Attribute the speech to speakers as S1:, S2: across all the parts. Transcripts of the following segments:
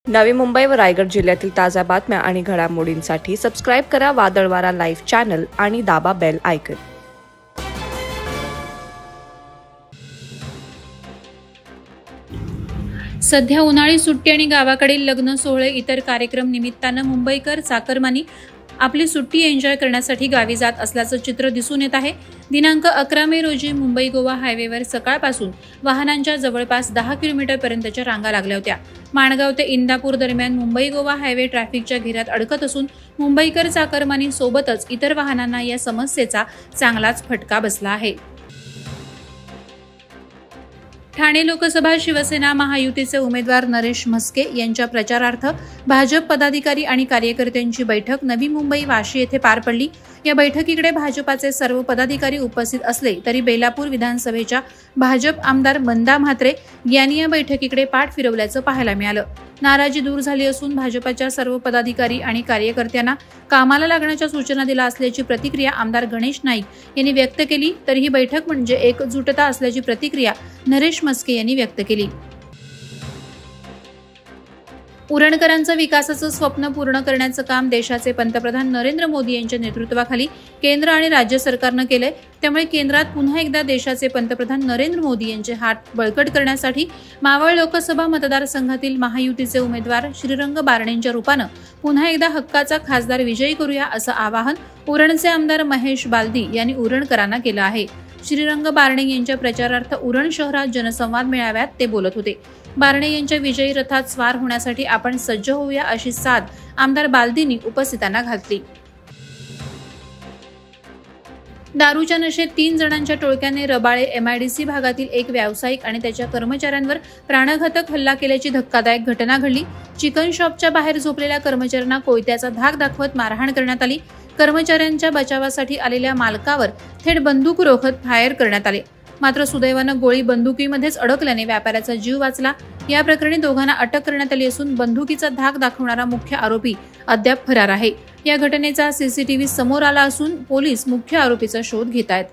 S1: नवी मुंबई व रायगड जिल्ह्यातील ताज्या बातम्या आणि घडामोडींसाठी सबस्क्राइब करा वादळवारा लाईव्ह चॅनल आणि दाबा बेल आयकॉन।
S2: सध्या उन्हाळी सुट्टी आणि गावाकडील लग्न सोहळे इतर कार्यक्रम निमित्तानं मुंबईकर चाकरमानी आपली सुट्टी एन्जॉय करण्यासाठी गावी जात असल्याचं चित्र दिसून येत आहे। दिनांक 11 मे रोजी मुंबई गोवा हायवेवर सकाळपासून वाहनांच्या जवळपास 10 किलोमीटरपर्यंतच्या रांगा लागल्या होत्या। माणगाव ते इंदापूर दरम्यान मुंबई गोवा हायवे ट्रॅफिकच्या घेऱ्यात अडकत असून मुंबईकर चाकरमानी सोबतच इतर वाहनांना या समस्येचा चांगलाच फटका बसला आहे। ठाणे लोकसभा शिवसेना महायुतीचे उमेदवार नरेश म्हस्के यांच्या प्रचारार्थ भाजप पदाधिकारी आणि कार्यकर्त्यांची बैठक नवी मुंबई वाशी येथे पार पडली। या बैठकीकडे भाजपाचे सर्व पदाधिकारी उपस्थित असले तरी बेलापूर विधानसभेच्या भाजप आमदार मंदा म्हात्रे यांनी या बैठकीकडे पाठ फिरवल्याचं पाहायला मिळालं। नाराजी दूर झाली असून भाजपाच्या सर्व पदाधिकारी आणि कार्यकर्त्यांना कामाला लागण्याच्या सूचना दिल्या असल्याची प्रतिक्रिया आमदार गणेश नाईक यांनी व्यक्त केली। तर ही बैठक म्हणजे एकजुटता असल्याची प्रतिक्रिया नरेश म्हस्के यांनी व्यक्त केली। उरणकरांचं विकासाचं स्वप्न पूर्ण करण्याचं काम देशाचे पंतप्रधान नरेंद्र मोदी यांच्या नेतृत्वाखाली केंद्र आणि राज्य सरकारनं केलंय। त्यामुळे केंद्रात पुन्हा एकदा देशाचे पंतप्रधान नरेंद्र मोदी यांचे हात बळकट करण्यासाठी मावळ लोकसभा मतदारसंघातील महायुतीचे उमेदवार श्रीरंग बारणेंच्या रूपानं पुन्हा एकदा हक्काचा खासदार विजयी करूया असं आवाहन उरणचे आमदार महेश बालदी यांनी उरणकरांना केलं आहे। श्रीरंग बारणे यांच्या प्रचारार्थ उरण शहरात जनसंवाद मेळाव्यात ते बोलत होते। बारणे यांच्या विजयी रथात स्वार होण्यासाठी आपण सज्ज होऊया अशी साद आमदार बालदींनी उपस्थितांना घातली। दारूच्या नशेत 3 जणांच्या टोळक्याने रबाळे MIDC भागातील एक व्यावसायिक आणि त्याच्या कर्मचाऱ्यांवर प्राणघातक हल्ला केल्याची धक्कादायक घटना घडली। चिकन शॉपच्या बाहेर झोपलेल्या कर्मचाऱ्यांना कोयत्याचा धाक दाखवत मारहाण करण्यात आली। कर्मचाऱ्यांच्या बचावासाठी आलेल्या मालकावर थेट बंदूक रोखत फायर करण्यात आले, मात्र सुदैवानं गोळी बंदुकीमध्येच अडकल्याने व्यापाऱ्याचा जीव वाचला। या प्रकरणी दोघांना अटक करण्यात आली असून बंदुकीचा धाक दाखवणारा मुख्य आरोपी अद्याप फरार आहे। या घटनेचा CCTV समोर आला असून पोलीस मुख्य आरोपीचा शोध घेत आहेत।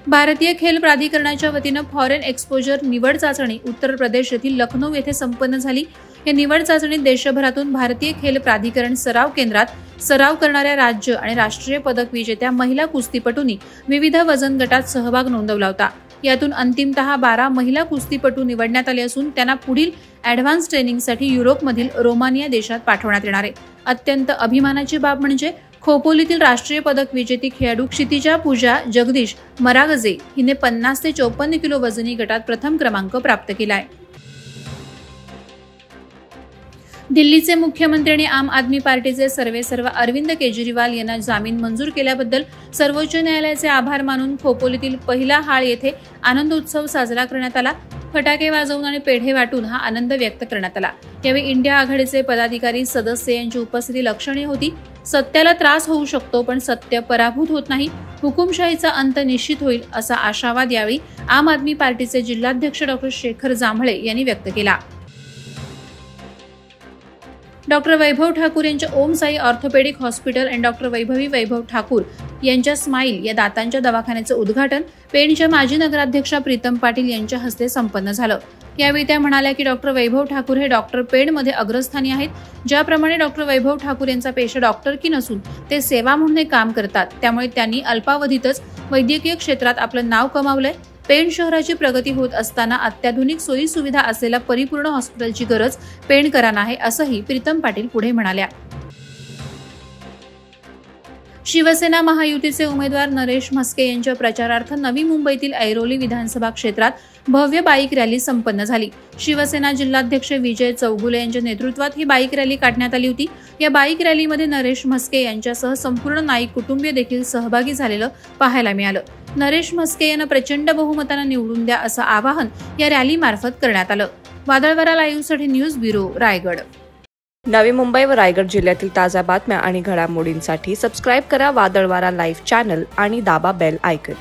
S2: भारतीय खेल प्राधिकरणाच्या वतीनं फॉरेन एक्सपोजर निवड चाचणी उत्तर प्रदेश येथील लखनौ येथे संपन्न झाली। या निवड चाचणीत देशभरातून भारतीय खेल प्राधिकरण सराव केंद्रात सराव करणाऱ्या राज्य आणि राष्ट्रीय पदक विजेत्या महिला कुस्तीपटूंनी विविध वजन गटात सहभाग नोंदवला होता। यातून अंतिमतः 12 महिला कुस्तीपटू निवडण्यात आले असून त्यांना पुढील ॲडव्हान्स ट्रेनिंगसाठी युरोपमधील रोमानिया देशात पाठवण्यात येणार आहे। अत्यंत अभिमानाची बाब म्हणजे खोपोलीतील राष्ट्रीय पदक विजेती खेळाडू क्षितिजा पूजा जगदीश मरागजे हिने 50 ते 54 किलो वजनी गटात प्रथम क्रमांक प्राप्त केलाय। दिल्लीचे मुख्यमंत्री आणि आम आदमी पार्टीचे सर्वेसर्वा अरविंद केजरीवाल यांना जामीन मंजूर केल्याबद्दल सर्वोच्च न्यायालयाचे आभार मानून खोपोलीतील पहिला हाळ येथे आनंद उत्सव साजरा करण्यात आला। फटाके वाजवून आणि पेढे वाटून हा आनंद व्यक्त करण्यात आला। यावेळी इंडिया आघाडीचे पदाधिकारी सदस्य यांची उपस्थिती लक्षणीय होती। सत्याला त्रास होऊ शकतो पण सत्य पराभूत होत नाही, हुकुमशाहीचा अंत निश्चित होईल असा आशावाद यावेळी आम आदमी पार्टीचे जिल्हाध्यक्ष डॉ. शेखर जांभळे यांनी व्यक्त केला। डॉ. वैभव ठाकूर यांच्या ओम साई ऑर्थोपेडिक हॉस्पिटल आणि डॉ. वैभव ठाकूर यांच्या स्माईल या दातांच्या दवाखान्याचं उद्घाटन पेणच्या माजी नगराध्यक्षा प्रीतम पाटील यांच्या हस्ते संपन्न झालं। यावेळी त्या म्हणाल्या की डॉ. वैभव ठाकूर हे डॉक्टर पेणमध्ये अग्रस्थानी आहेत। ज्याप्रमाणे डॉ. वैभव ठाकूर यांचा पेशा डॉक्टरकी नसून ते सेवा म्हणून काम करतात, त्यामुळे त्यांनी अल्पावधीतच वैद्यकीय क्षेत्रात आपलं नाव कमावलंय। पेण शहराची प्रगती होत असताना अत्याधुनिक सोयी सुविधा असलेल्या परिपूर्ण हॉस्पिटलची गरज पेणकरांना आहे असंही प्रीतम पाटील पुढे म्हणाल्या। शिवसेना महायुतीचे उमेदवार नरेश म्हस्के यांच्या प्रचारार्थ नवी मुंबईतील ऐरोली विधानसभा क्षेत्रात भव्य बाईक रॅली संपन्न झाली। शिवसेना जिल्हाध्यक्ष विजय चौगुले यांच्या नेतृत्वात ही बाईक रॅली काढण्यात आली होती। या बाईक रॅलीमध्ये नरेश म्हस्के यांच्यासह संपूर्ण नाईक कुटुंबीय देखील सहभागी झालेलं पाहायला मिळालं। नरेश म्हस्के यांना प्रचंड बहुमताने निवडून द्या असं आवाहन या रॅलीमार्फत करण्यात आलं। वादळवारा लाईव्हसाठी न्यूज ब्युरो रायगड।
S1: नवी मुंबई व रायगड जिल्ह्यातील ताज्या बातम्या आणि घडामोडींसाठी सबस्क्राइब करा वादळवारा लाईव्ह चॅनल आणि दाबा बेल आयकॉन।